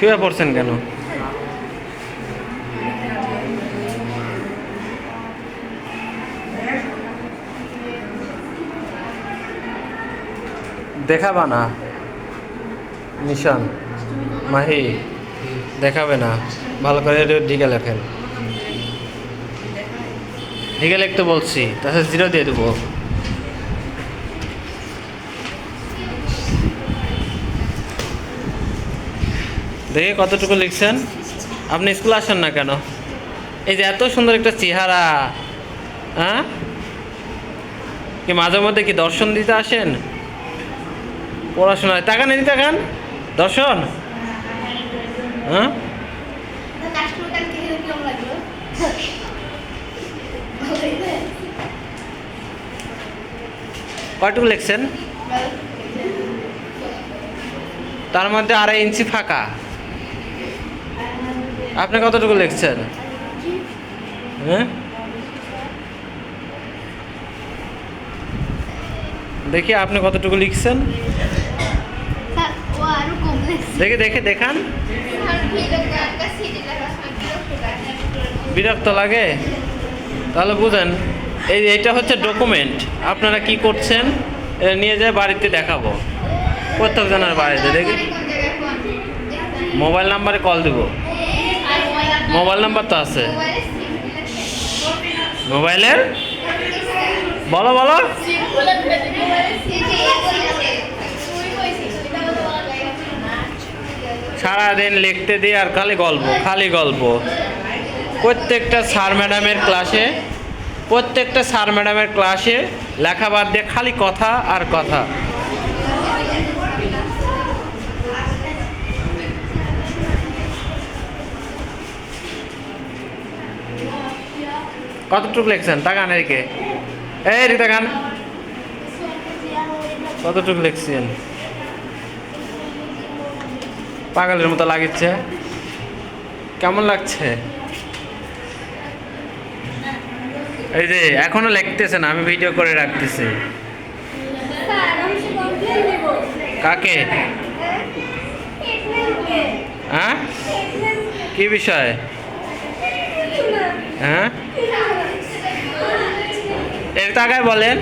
শুয়ে পড়ছেন কেন? দেখাবা না নিশান মাহি, দেখাবে না, ভালো করে ঢিকে লেখেন। ঢিকে লিখতে বলছি, তাছাড়া 0 দিয়ে দেবো। দেখে কতটুকু লিখছেন। আপনি স্কুলে আসেন না কেন? এই যে এত সুন্দর একটা চেহারা, হ্যাঁ, কি মাঝে মধ্যে কি দর্শন দিতে আসেন? পড়াশোনায় টাকা নেই, তাকান দর্শন। হ্যাঁ, কয়টুকু লিখছেন? তার মধ্যে 2.5 ইঞ্চি ফাঁকা। আপনি কতটুকু লিখছেন? হ্যাঁ, দেখি আপনি কতটুকু লিখছেন। দেখে দেখে দেখান। বিরক্ত লাগে? তাহলে বুঝেন, এইটা হচ্ছে ডকুমেন্ট। আপনারা কি করছেন এটা নিয়ে যায় বাড়িতে দেখাবো, প্রত্যেকজনের বাড়িতে। দেখি মোবাইল নাম্বারে কল দিব। মোবাইল নাম্বার তো আছে মোবাইলের, বলো বলো। সারাদিন লিখতে দিই আর খালি গল্প, খালি গল্প। প্রত্যেকটা স্যার ম্যাডামের ক্লাসে লেখা বাদ দিয়ে খালি কথা আর কথা। কতটুকু লিখছেন? তাকান এদিকে, এই তাকান, কতটুকু লিখছেন? পাগলের মতো লাগিচ্ছে। কেমন লাগছে? এই যে এখনো লিখতেছেন, আমি ভিডিও করে রাখতেছি। কাকে? হ্যাঁ, কি বিষয়? হ্যাঁ, এর টাকায় বলেন।